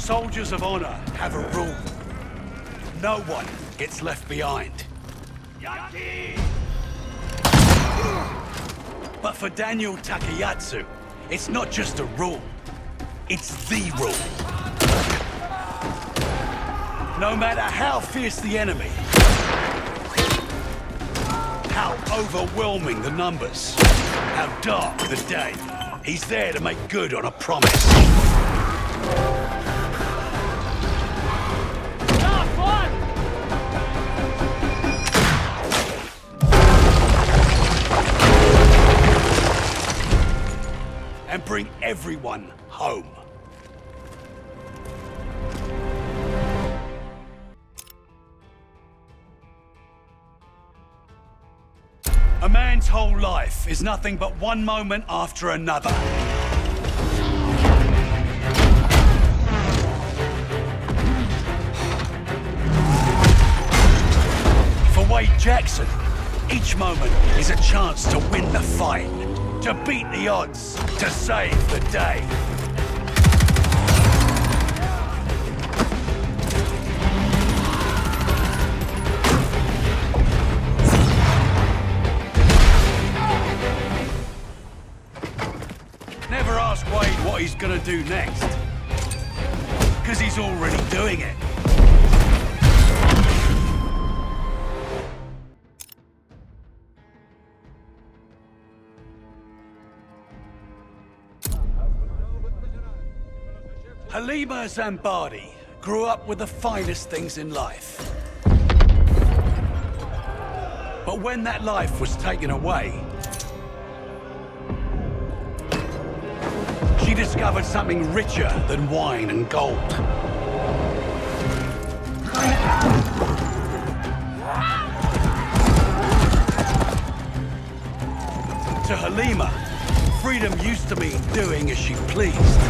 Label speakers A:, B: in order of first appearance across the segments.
A: Soldiers of honor have a rule. No one gets left behind. But for Daniel Takayatsu, it's not just a rule. It's the rule. No matter how fierce the enemy, how overwhelming the numbers, how dark the day, he's there to make good on a promise. And bring everyone home. A man's whole life is nothing but one moment after another. For Wade Jackson, each moment is a chance to win the fight, to beat the odds, to save the day. Never ask Wade what he's gonna do next, because he's already doing it. Halima Zambardi grew up with the finest things in life. But when that life was taken away, she discovered something richer than wine and gold. To Halima, freedom used to mean doing as she pleased.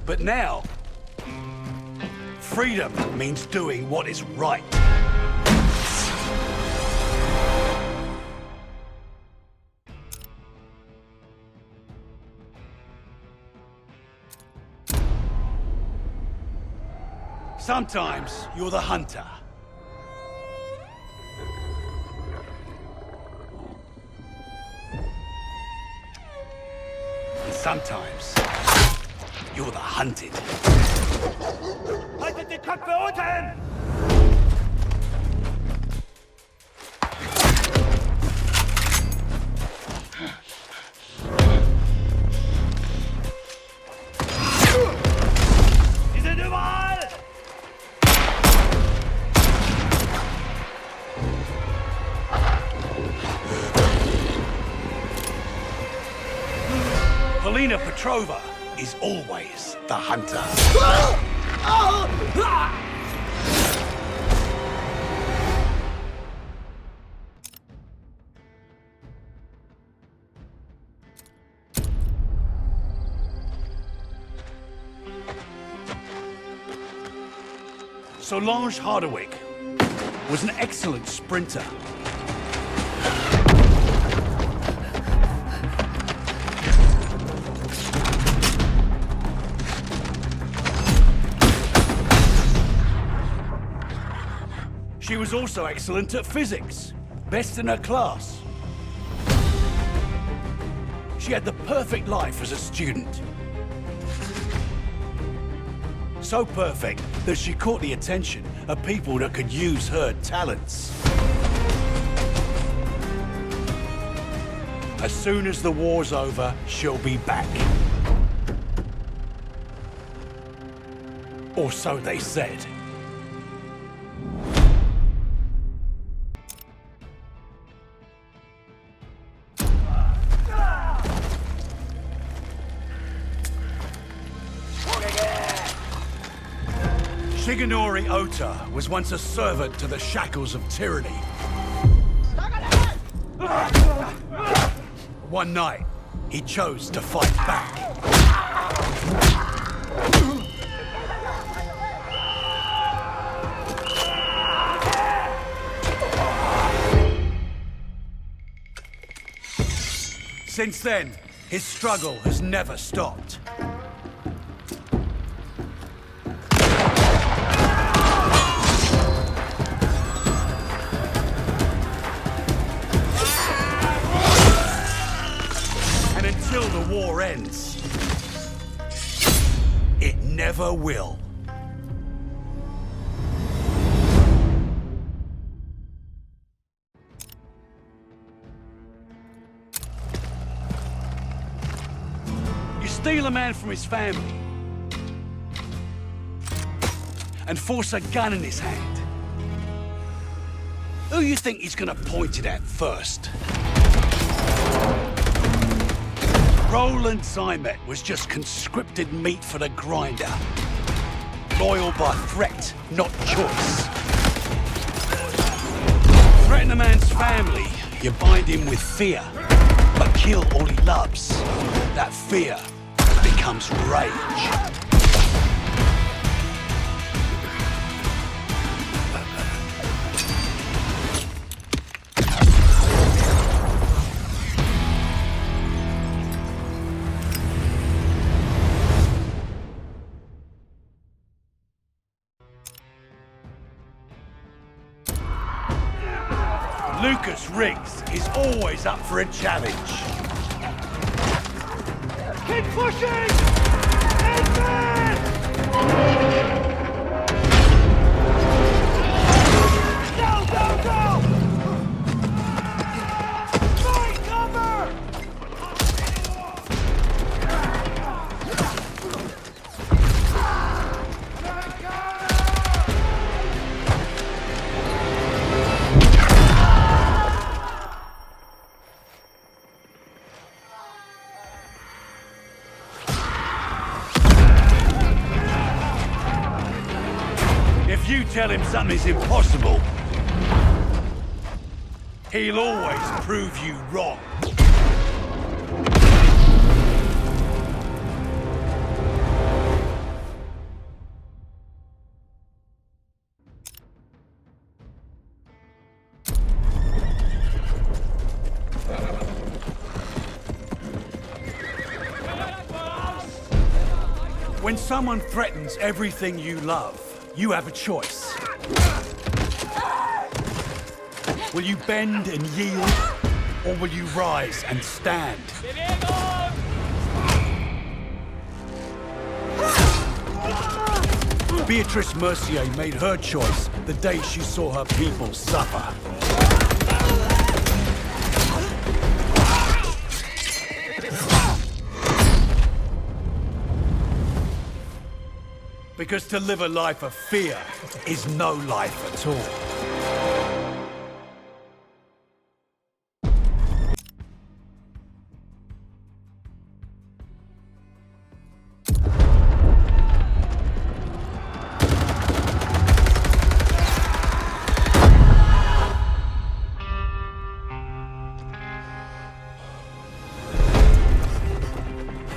A: But now, freedom means doing what is right. Sometimes you're the hunter. And sometimes you're the hunted.
B: Haltet die Köpfe unten! Sie sind überall!
A: Polina Petrova is always the hunter. Solange Hardwick was an excellent sprinter. She was also excellent at physics, best in her class. She had the perfect life as a student. So perfect that she caught the attention of people that could use her talents. As soon as the war's over, she'll be back. Or so they said. Shigenori Ota was once a servant to the shackles of tyranny. One night, he chose to fight back. Since then, his struggle has never stopped. And until the war ends, it never will. Steal a man from his family and force a gun in his hand. Who you think he's gonna point it at first? Roland Zymet was just conscripted meat for the grinder. Loyal by threat, not choice. Threaten a man's family, you bind him with fear, but kill all he loves. That fear becomes rage. Lucas Riggs is always up for a challenge.
B: Keep pushing! Advance! Go, go, go! Fight cover!
A: If you tell him something's impossible, he'll always prove you wrong. When someone threatens everything you love, you have a choice. Will you bend and yield, or will you rise and stand? Beatrice Mercier made her choice the day she saw her people suffer. Because to live a life of fear is no life at all.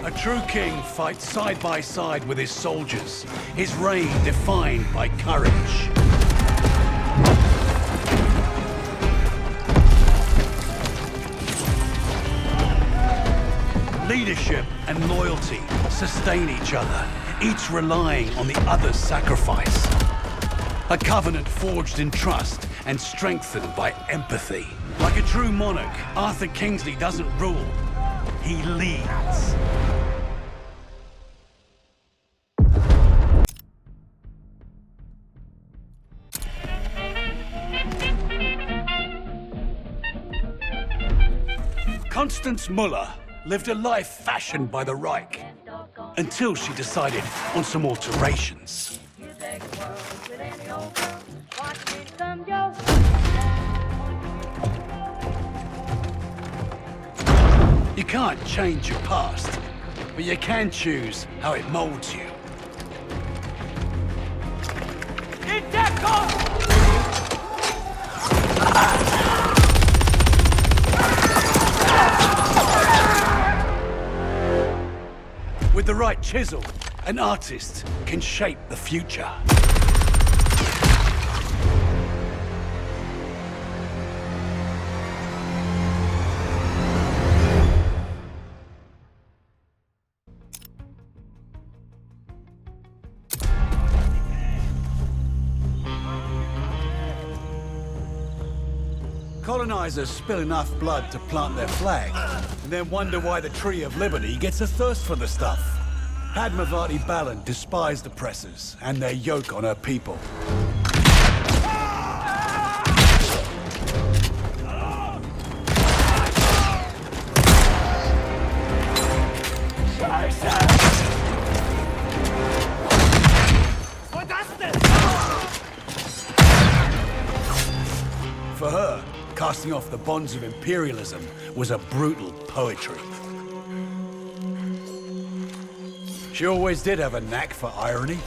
A: A true king fights side by side with his soldiers, his reign defined by courage. Leadership and loyalty sustain each other, each relying on the other's sacrifice. A covenant forged in trust and strengthened by empathy. Like a true monarch, Arthur Kingsley doesn't rule, he leads. Constance Muller lived a life fashioned by the Reich until she decided on some alterations. You can't change your past, but you can choose how it molds you. With the right chisel, an artist can shape the future. Colonizers spill enough blood to plant their flag, and then wonder why the Tree of Liberty gets a thirst for the stuff. Padmavati Balan despised oppressors and their yoke on her people. For her, casting off the bonds of imperialism was a brutal poetry. She always did have a knack for irony.